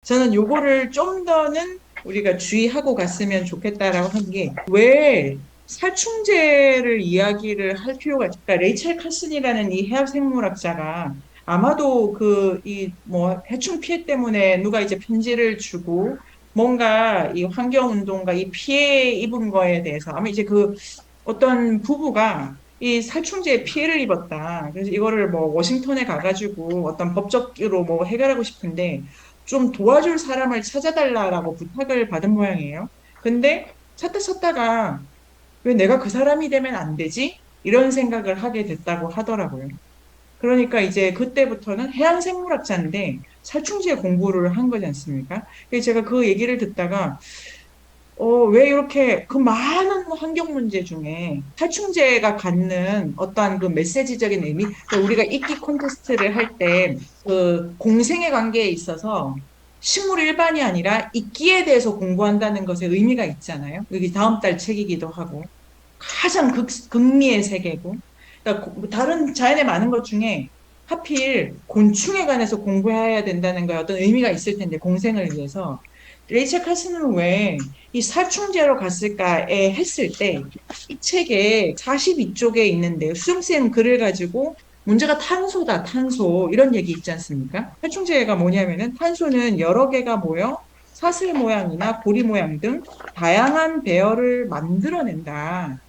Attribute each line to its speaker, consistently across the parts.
Speaker 1: 저는 요거를 좀 더는 우리가 주의하고 갔으면 좋겠다라고 한 게, 왜 살충제를 이야기를 할 필요가 있을까? 레이첼 칼슨이라는 이 해학 생물학자가 아마도 이 뭐 해충 피해 때문에 누가 이제 편지를 주고 뭔가 이 환경 운동가 이 피해 입은 거에 대해서 아마 이제 어떤 부부가 이 살충제에 피해를 입었다. 그래서 이거를 뭐 워싱턴에 가가지고 어떤 법적으로 뭐 해결하고 싶은데 좀 도와줄 사람을 찾아달라라고 부탁을 받은 모양이에요. 근데 찾다가 왜 내가 그 사람이 되면 안 되지? 이런 생각을 하게 됐다고 하더라고요. 그러니까 이제 그때부터는 해양생물학자인데 살충제 공부를 한 거지 않습니까? 그래서 제가 그 얘기를 듣다가 왜 이렇게 그 많은 환경 문제 중에 살충제가 갖는 어떠한 그 메시지적인 의미, 그 우리가 이끼 콘테스트를 할 때 그 공생의 관계에 있어서 식물 일반이 아니라 이끼에 대해서 공부한다는 것에 의미가 있잖아요. 여기 다음 달 책이기도 하고 가장 극미의 세계고, 그러니까 다른 자연의 많은 것 중에 하필 곤충에 관해서 공부해야 된다는 거에 어떤 의미가 있을 텐데 공생을 위해서 레이첼 칼슨은 왜 이 살충제로 갔을까에 했을 때 이 책에 42쪽에 있는데 수정쌤 글을 가지고 문제가 탄소다, 탄소 이런 얘기 있지 않습니까? 살충제가 뭐냐면은 탄소는 여러 개가 모여 사슬 모양이나 고리 모양 등 다양한 배열을 만들어낸다.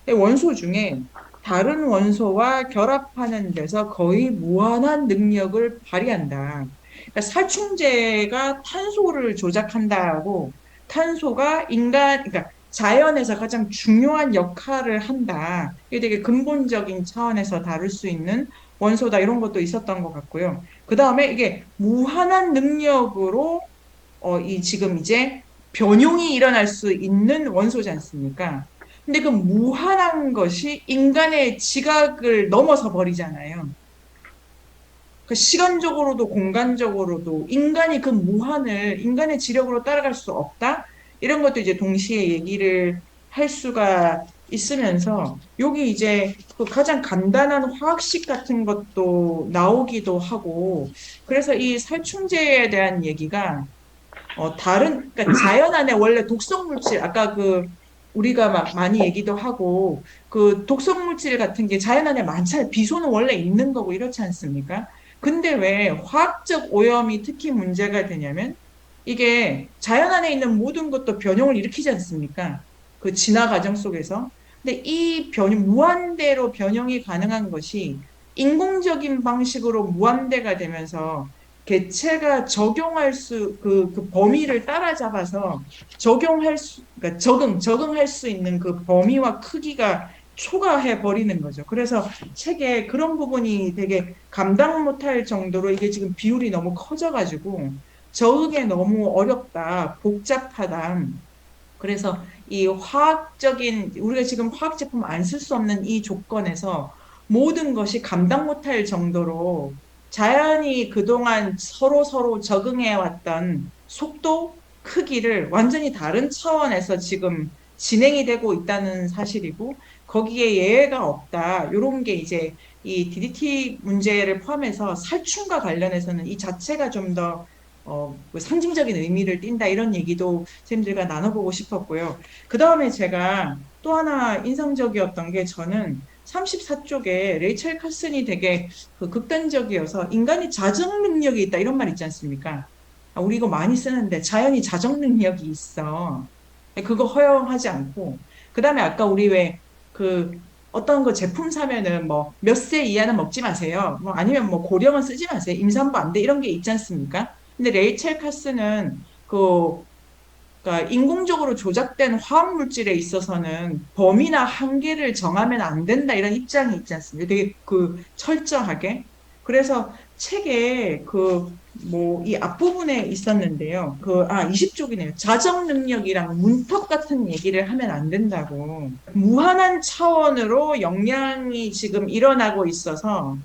Speaker 1: 원소 중에 다른 원소와 결합하는 데서 거의 무한한 능력을 발휘한다. 그러니까 살충제가 탄소를 조작한다고 탄소가 그러니까 자연에서 가장 중요한 역할을 한다. 이게 되게 근본적인 차원에서 다룰 수 있는 원소다. 이런 것도 있었던 것 같고요. 그 다음에 이게 무한한 능력으로 이 지금 이제 변용이 일어날 수 있는 원소지 않습니까? 근데 그 무한한 것이 인간의 지각을 넘어서 버리잖아요. 그 시간적으로도 공간적으로도 인간이 그 무한을 인간의 지력으로 따라갈 수 없다? 이런 것도 이제 동시에 얘기를 할 수가 있으면서 여기 이제 그 가장 간단한 화학식 같은 것도 나오기도 하고 그래서 이 살충제에 대한 얘기가 그러니까 자연 안에 원래 독성 물질, 아까 우리가 막 많이 얘기도 하고, 그 독성 물질 같은 게 자연 안에 많잖아요. 비소는 원래 있는 거고 이렇지 않습니까? 근데 왜 화학적 오염이 특히 문제가 되냐면, 이게 자연 안에 있는 모든 것도 변형을 일으키지 않습니까? 그 진화 과정 속에서. 근데 이 무한대로 변형이 가능한 것이 인공적인 방식으로 무한대가 되면서 개체가 그 범위를 따라잡아서 그러니까 적응할 수 있는 그 범위와 크기가 초과해 버리는 거죠. 그래서 책에 그런 부분이 되게 감당 못할 정도로 이게 지금 비율이 너무 커져가지고 적응에 너무 어렵다, 복잡하다. 그래서 우리가 지금 화학 제품 안 쓸 수 없는 이 조건에서 모든 것이 감당 못할 정도로 자연이 그동안 서로 적응해 왔던 속도, 크기를 완전히 다른 차원에서 지금 진행이 되고 있다는 사실이고, 거기에 예외가 없다. 이런 게 이제 이 DDT 문제를 포함해서 살충과 관련해서는 이 자체가 좀더 뭐 상징적인 의미를 띈다 이런 얘기도 선생님들과 나눠보고 싶었고요. 그 다음에 제가 또 하나 인상적이었던 게 저는 34쪽에 레이첼 칼슨이 되게 극단적이어서 인간이 자정 능력이 있다 이런 말 있지 않습니까? 우리 이거 많이 쓰는데 자연이 자정 능력이 있어. 그거 허용하지 않고 그 다음에 아까 우리 왜 어떤 거 제품 사면은 뭐 몇 세 이하는 먹지 마세요. 뭐 아니면 뭐 고령은 쓰지 마세요. 임산부 안 돼. 이런 게 있지 않습니까? 근데 레이첼 카스는 그러니까 인공적으로 조작된 화학 물질에 있어서는 범위나 한계를 정하면 안 된다 이런 입장이 있지 않습니까? 되게 철저하게. 그래서 책에 뭐 이 앞부분에 있었는데요. 20쪽이네요. 자정 능력이랑 문턱 같은 얘기를 하면 안 된다고. 무한한 차원으로 영향이 지금 일어나고 있어서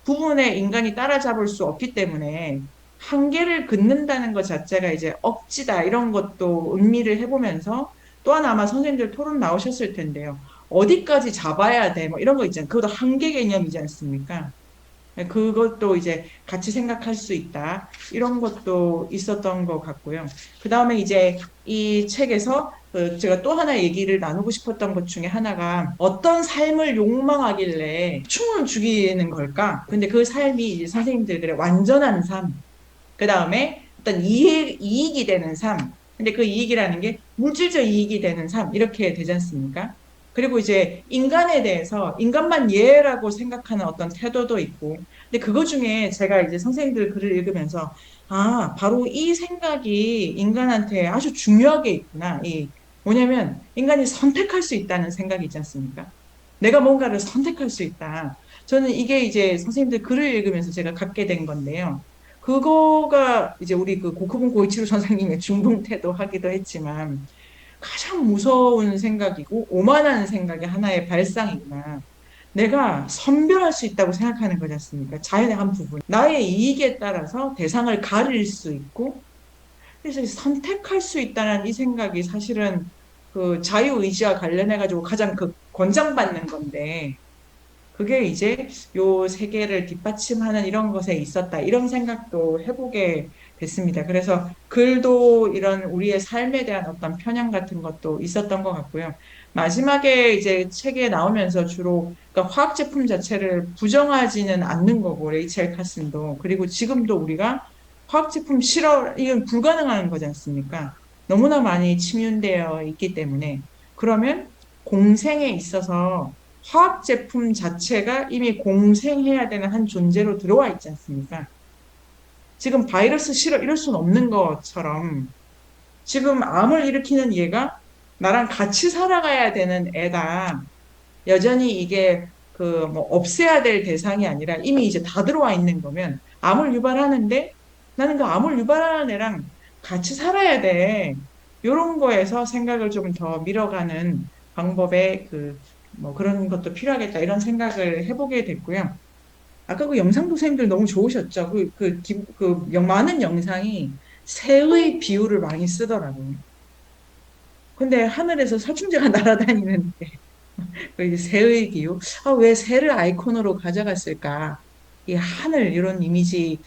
Speaker 1: 부분에 인간이 따라잡을 수 없기 때문에 한계를 긋는다는 것 자체가 이제 억지다 이런 것도 음미를 해보면서 또 하나 아마 선생님들 토론 나오셨을 텐데요. 어디까지 잡아야 돼? 뭐 이런 거 있잖아요. 그것도 한계 개념이지 않습니까? 그것도 이제 같이 생각할 수 있다. 이런 것도 있었던 것 같고요. 그 다음에 이제 이 책에서 제가 또 하나 얘기를 나누고 싶었던 것 중에 하나가 어떤 삶을 욕망하길래 춤을 죽이는 걸까? 근데 그 삶이 이제 선생님들의 완전한 삶, 그 다음에 어떤 이익이 되는 삶. 근데 그 이익이라는 게 물질적 이익이 되는 삶. 이렇게 되지 않습니까? 그리고 이제 인간에 대해서 인간만 예라고 생각하는 어떤 태도도 있고. 근데 그거 중에 제가 이제 선생님들 글을 읽으면서 아, 바로 이 생각이 인간한테 아주 중요하게 있구나. 뭐냐면 인간이 선택할 수 있다는 생각이 있지 않습니까? 내가 뭔가를 선택할 수 있다. 저는 이게 이제 선생님들 글을 읽으면서 제가 갖게 된 건데요. 그거가 이제 우리 그 고쿠분 고이치로 선생님의 중풍태도 하기도 했지만 가장 무서운 생각이고 오만한 생각의 하나의 발상이구나. 내가 선별할 수 있다고 생각하는 거지 않습니까? 자연의 한 부분. 나의 이익에 따라서 대상을 가릴 수 있고, 그래서 선택할 수 있다는 이 생각이 사실은 그 자유의지와 관련해가지고 가장 그 권장받는 건데, 그게 이제 요 세계를 뒷받침하는 이런 것에 있었다. 이런 생각도 해보게 됐습니다. 그래서 글도 이런 우리의 삶에 대한 어떤 편향 같은 것도 있었던 것 같고요. 마지막에 이제 책에 나오면서 주로 그러니까 화학 제품 자체를 부정하지는 않는 거고 레이첼 카슨도 그리고 지금도 우리가 화학 제품 싫어 이건 불가능한 거지 않습니까? 너무나 많이 침윤되어 있기 때문에 그러면 공생에 있어서 화학 제품 자체가 이미 공생해야 되는 한 존재로 들어와 있지 않습니까? 지금 바이러스 싫어 이럴 수는 없는 것처럼 지금 암을 일으키는 얘가 나랑 같이 살아가야 되는 애다. 여전히 이게 그 뭐 없애야 될 대상이 아니라 이미 이제 다 들어와 있는 거면 암을 유발하는데 나는 그 암을 유발하는 애랑 같이 살아야 돼. 요런 거에서 생각을 좀 더 밀어가는 방법의 뭐 그런 것도 필요하겠다 이런 생각을 해보게 됐고요. 아까 그 영상도 선생님들 너무 좋으셨죠? 많은 영상이 새의 비유를 많이 쓰더라고요. 근데 하늘에서 살충제가 날아다니는데 그 이제 새의 기후. 아, 왜 새를 아이콘으로 가져갔을까? 이 하늘 이런 이미지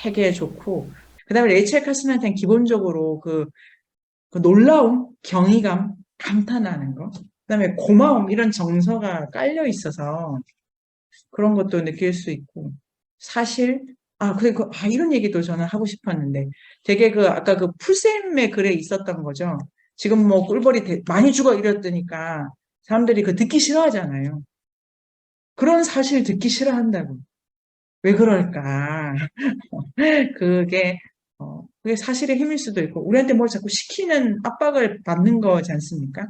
Speaker 1: 되게 좋고. 그다음에 레이첼 카슨한테는 기본적으로 그 놀라움, 경이감, 감탄하는 거. 그다음에 고마움 이런 정서가 깔려 있어서 그런 것도 느낄 수 있고. 사실 그리고 이런 얘기도 저는 하고 싶었는데 되게 아까 그 풀쌤의 글에 있었던 거죠. 지금 뭐 꿀벌이 많이 죽어 이랬더니까 사람들이 그 듣기 싫어하잖아요. 그런 사실 듣기 싫어한다고. 왜 그럴까? 그게, 그게 사실의 힘일 수도 있고, 우리한테 뭘 자꾸 시키는 압박을 받는 거지 않습니까?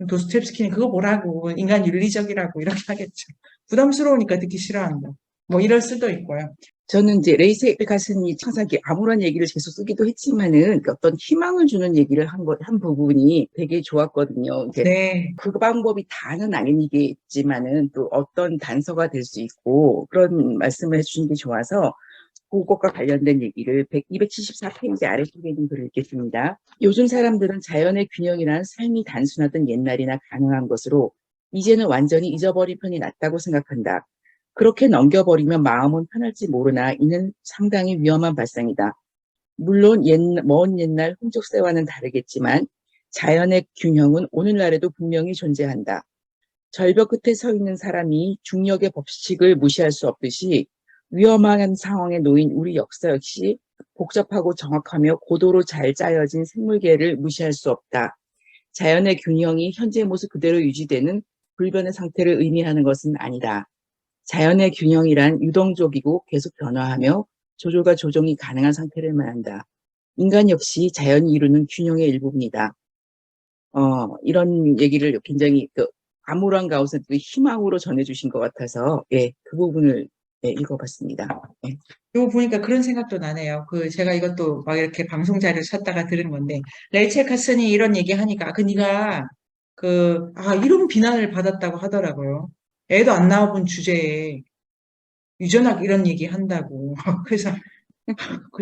Speaker 1: 도스토옙스키는 그거 뭐라고, 인간 윤리적이라고 이렇게 하겠죠. 부담스러우니까 듣기 싫어한다. 뭐 이럴 수도 있고요.
Speaker 2: 저는 이제 레이첼 가슨이 창사기 아무런 얘기를 계속 쓰기도 했지만은 그 어떤 희망을 주는 얘기를 한 부분이 되게 좋았거든요. 이제
Speaker 1: 네.
Speaker 2: 그 방법이 다는 아니겠지만은 또 어떤 단서가 될 수 있고 그런 말씀을 해주신 게 좋아서 그것과 관련된 얘기를 274페이지 아래쪽에 있는 글을 읽겠습니다. 요즘 사람들은 자연의 균형이란 삶이 단순하던 옛날이나 가능한 것으로 이제는 완전히 잊어버린 편이 낫다고 생각한다. 그렇게 넘겨버리면 마음은 편할지 모르나 이는 상당히 위험한 발상이다. 물론 먼 옛날 흔적세와는 다르겠지만 자연의 균형은 오늘날에도 분명히 존재한다. 절벽 끝에 서 있는 사람이 중력의 법칙을 무시할 수 없듯이 위험한 상황에 놓인 우리 역사 역시 복잡하고 정확하며 고도로 잘 짜여진 생물계를 무시할 수 없다. 자연의 균형이 현재 모습 그대로 유지되는 불변의 상태를 의미하는 것은 아니다. 자연의 균형이란 유동적이고 계속 변화하며 조절과 조정이 가능한 상태를 말한다. 인간 역시 자연이 이루는 균형의 일부분이다. 이런 얘기를 굉장히 암울한 가운데도 희망으로 전해주신 것 같아서 그 부분을 읽어봤습니다.
Speaker 1: 이거 보니까 그런 생각도 나네요. 제가 이것도 막 이렇게 방송 자료 찾다가 들은 건데, 레이첼 카슨이 이런 얘기 하니까, 네가, 이런 비난을 받았다고 하더라고요. 애도 안 나와본 주제에 유전학 이런 얘기 한다고. 그래서,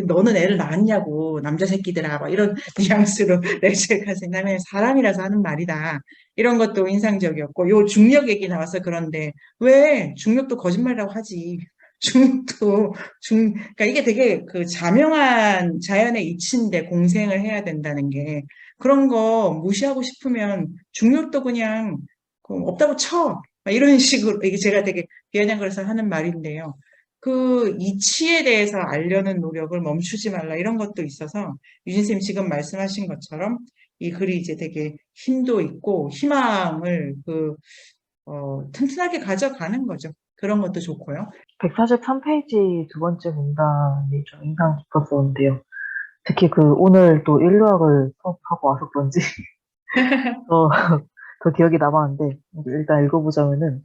Speaker 1: 너는 애를 낳았냐고, 남자 새끼들아, 막 이런 뉘앙스로 레이첼 카슨이 나면 사람이라서 하는 말이다. 이런 것도 인상적이었고, 요 중력 얘기 나와서 그런데, 왜 중력도 거짓말이라고 하지? 그러니까 이게 되게 그 자명한 자연의 이치인데 공생을 해야 된다는 게 그런 거 무시하고 싶으면 중력도 그냥 그 없다고 쳐. 막 이런 식으로 이게 제가 되게 비아냥거려서 하는 말인데요. 그 이치에 대해서 알려는 노력을 멈추지 말라 이런 것도 있어서 유진 쌤 지금 말씀하신 것처럼 이 글이 이제 되게 힘도 있고 희망을 튼튼하게 가져가는 거죠. 그런 것도 좋고요.
Speaker 3: 143페이지 두 번째 문단이 좀 인상 깊었었는데요. 특히 오늘 또 인류학을 수업하고 와서 그런지 더, 더 기억이 남았는데, 일단 읽어보자면은,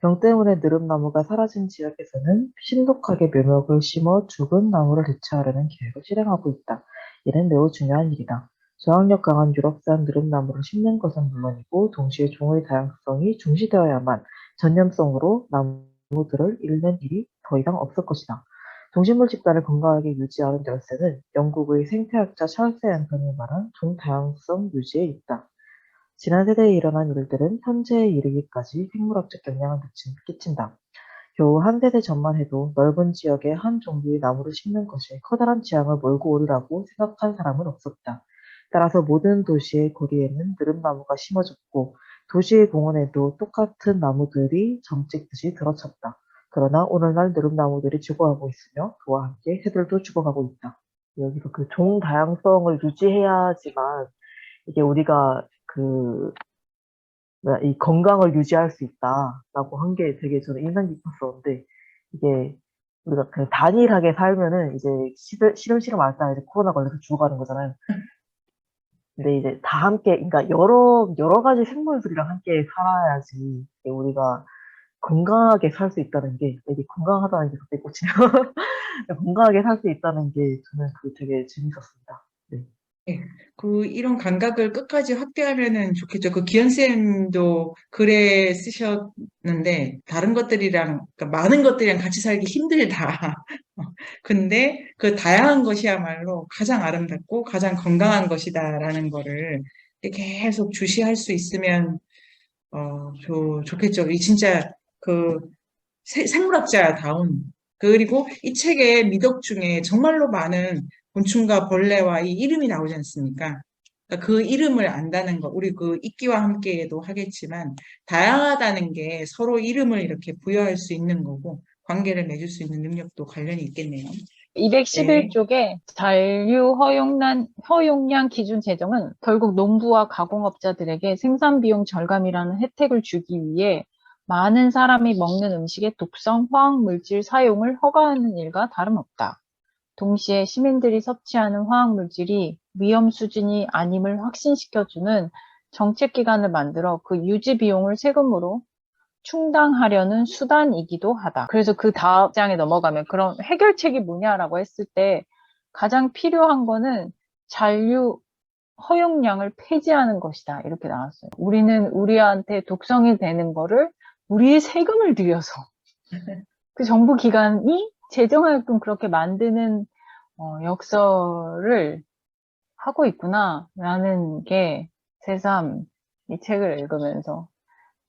Speaker 3: 병 때문에 느릅나무가 사라진 지역에서는 신속하게 묘목을 심어 죽은 나무를 대체하려는 계획을 실행하고 있다. 이는 매우 중요한 일이다. 저항력 강한 유럽산 느릅나무를 심는 것은 물론이고 동시에 종의 다양성이 중시되어야만 전염성으로 나무들을 잃는 일이 더 이상 없을 것이다. 동식물 집단을 건강하게 유지하는 열쇠는 영국의 생태학자 찰스 앤서니 말한 종다양성 유지에 있다. 지난 세대에 일어난 일들은 현재에 이르기까지 생물학적 영향을 끼친다. 겨우 한 세대 전만 해도 넓은 지역에 한 종류의 나무를 심는 것이 커다란 재앙을 몰고 오리라고 생각한 사람은 없었다. 따라서 모든 도시의 거리에는 느릅나무가 심어졌고 도시의 공원에도 똑같은 나무들이 점찍듯이 들어섰다. 그러나 오늘날 느릅나무들이 죽어가고 있으며 그와 함께 새들도 죽어가고 있다. 여기서 종 다양성을 유지해야지만 이게 우리가 이 건강을 유지할 수 있다라고 한 게 되게 저는 인상 깊었었는데, 이게 우리가 그냥 단일하게 살면은 이제 시름시름 앓다가 이제 코로나 걸려서 죽어가는 거잖아요. 근데 이제 다 함께, 그러니까 여러 가지 생물들이랑 함께 살아야지 이게 우리가 건강하게 살 수 있다는 게, 이게 건강하다는 게 갑자기 꽂히네요. 건강하게 살 수 있다는 게 저는 되게 재밌었습니다. 네.
Speaker 1: 예, 이런 감각을 끝까지 확대하면은 좋겠죠. 기현쌤도 글에 쓰셨는데, 다른 것들이랑, 그러니까 많은 것들이랑 같이 살기 힘들다. 근데 그 다양한 것이야말로 가장 아름답고 가장 건강한 것이다라는 거를 계속 주시할 수 있으면, 좋겠죠. 이 진짜 그 생물학자다운 그리고 이 책의 미덕 중에 정말로 많은 곤충과 벌레와 이 이름이 나오지 않습니까? 그러니까 그 이름을 안다는 거, 우리 이끼와 함께도 하겠지만 다양하다는 게 서로 이름을 이렇게 부여할 수 있는 거고 관계를 맺을 수 있는 능력도 관련이 있겠네요. 네.
Speaker 4: 211쪽에 잔류 허용량 기준 제정은 결국 농부와 가공업자들에게 생산비용 절감이라는 혜택을 주기 위해 많은 사람이 먹는 음식의 독성 화학물질 사용을 허가하는 일과 다름없다. 동시에 시민들이 섭취하는 화학물질이 위험 수준이 아님을 확신시켜주는 정책기관을 만들어 그 유지 비용을 세금으로 충당하려는 수단이기도 하다. 그래서 그 다음 장에 넘어가면 그럼 해결책이 뭐냐라고 했을 때 가장 필요한 거는 잔류 허용량을 폐지하는 것이다. 이렇게 나왔어요. 우리는 우리한테 독성이 되는 거를 우리의 세금을 들여서 그 정부 기관이 재정하여금 그렇게 만드는 역설을 하고 있구나라는 게 새삼 이 책을 읽으면서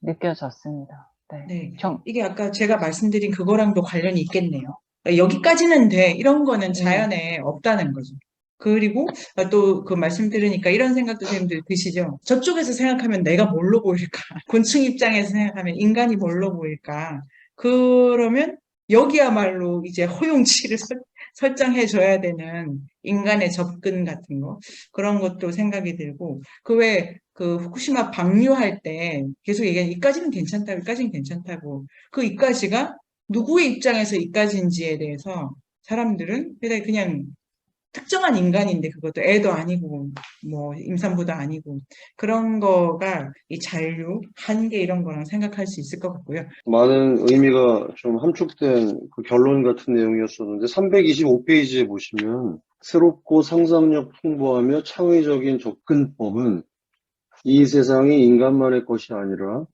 Speaker 4: 느껴졌습니다. 네.
Speaker 1: 네. 이게 아까 제가 말씀드린 그거랑도 관련이 있겠네요. 그러니까 여기까지는 돼. 이런 거는 자연에 없다는 거죠. 그리고 또 그 말씀 들으니까 이런 생각도 선생님들 드시죠? 저쪽에서 생각하면 내가 뭘로 보일까? 곤충 입장에서 생각하면 인간이 뭘로 보일까? 그러면 여기야말로 이제 허용치를 설정해 줘야 되는 인간의 접근 같은 거 그런 것도 생각이 들고 후쿠시마 방류할 때 계속 얘기한 이까지는 괜찮다고, 이까지는 괜찮다고. 그 이까지가 누구의 입장에서 이까지인지에 대해서 사람들은 그냥 특정한 인간인데 그것도 애도 아니고 뭐 임산부도 아니고 그런 거가 이 잔류, 한계 이런 거랑 생각할 수 있을 것 같고요.
Speaker 5: 많은 의미가 좀 함축된 그 결론 같은 내용이었었는데 325페이지에 보시면 새롭고 상상력 풍부하며 창의적인 접근법은 이 세상이 인간만의 것이 아니라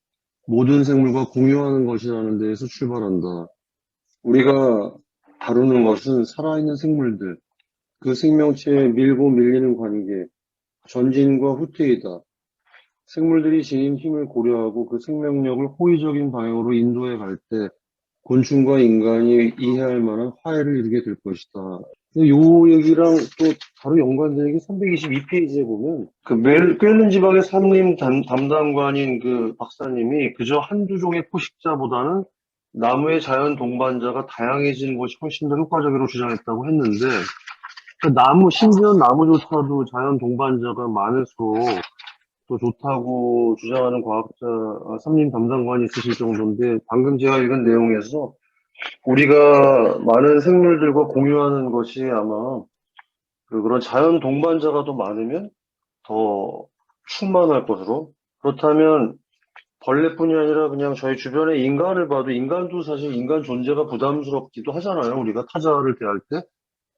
Speaker 5: 모든 생물과 공유하는 것이라는 데에서 출발한다. 우리가 다루는 것은 살아있는 생물들, 그 생명체에 밀고 밀리는 관계, 전진과 후퇴이다. 생물들이 지닌 힘을 고려하고 그 생명력을 호의적인 방향으로 인도해 갈 때 곤충과 인간이 이해할 만한 화해를 이루게 될 것이다. 요 얘기랑 또 바로 연관된 얘기 322페이지에 보면 그 꿰는 지방의 산림 담당관인 그 박사님이 그저 한두 종의 포식자보다는 나무의 자연 동반자가 다양해지는 것이 훨씬 더 효과적이라고 주장했다고 했는데 그 심지어 나무조차도 자연 동반자가 많을수록 또 좋다고 주장하는 과학자, 산림 담당관이 있으실 정도인데 방금 제가 읽은 내용에서 우리가 많은 생물들과 공유하는 것이 아마 그런 자연 동반자가 더 많으면 더 충만할 것으로 그렇다면 벌레뿐이 아니라 그냥 저희 주변의 인간을 봐도 인간도 사실 인간 존재가 부담스럽기도 하잖아요. 우리가 타자를 대할 때.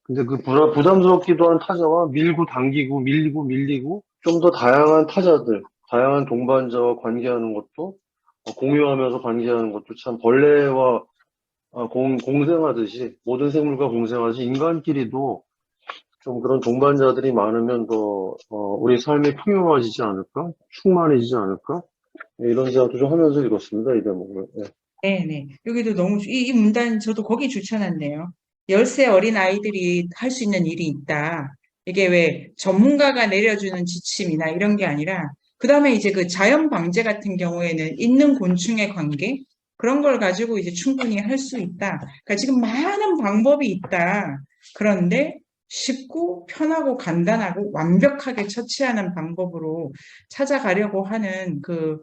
Speaker 5: 근데 그 부담스럽기도 한 타자와 밀고 당기고 밀리고 밀리고 좀 더 다양한 타자들, 다양한 동반자와 관계하는 것도 공유하면서 관계하는 것도 참 벌레와 공생하듯이 모든 생물과 공생하듯이 인간끼리도 좀 그런 동반자들이 많으면 더 우리 삶이 풍요로워지지 않을까? 충만해지지 않을까? 네, 이런 생각도 좀 하면서 읽었습니다. 이 대목을. 네.
Speaker 1: 네네. 여기도 너무, 이 문단 저도 거기 추천한대요. 10세 어린 아이들이 할 수 있는 일이 있다. 이게 왜 전문가가 내려주는 지침이나 이런 게 아니라, 그 다음에 이제 그 자연 방제 같은 경우에는 있는 곤충의 관계? 그런 걸 가지고 이제 충분히 할 수 있다. 그러니까 지금 많은 방법이 있다. 그런데 쉽고 편하고 간단하고 완벽하게 처치하는 방법으로 찾아가려고 하는 그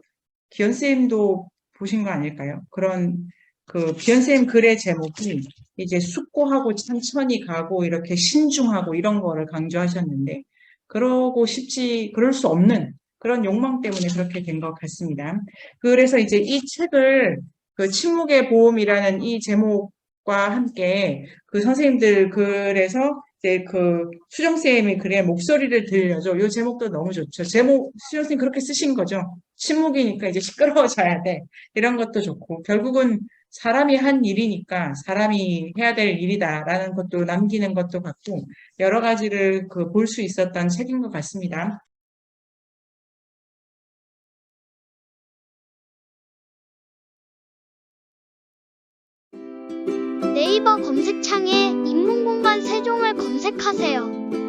Speaker 1: 기현쌤도 보신 거 아닐까요? 그런 그 비욘쌤 글의 제목이 이제 숙고하고 천천히 가고 이렇게 신중하고 이런 거를 강조하셨는데 그럴 수 없는 그런 욕망 때문에 그렇게 된 것 같습니다. 그래서 이제 이 책을 그 침묵의 보험이라는 이 제목과 함께 그 선생님들 글에서 이제 그 수정쌤이 글의 목소리를 들려줘. 이 제목도 너무 좋죠. 제목 수정쌤 그렇게 쓰신 거죠. 침묵이니까 이제 시끄러워져야 돼. 이런 것도 좋고 결국은 사람이 한 일이니까 사람이 해야 될 일이다라는 것도 남기는 것도 같고 여러 가지를 그 볼 수 있었던 책인 것 같습니다.
Speaker 6: 네이버 검색창에 인문공간 세종을 검색하세요.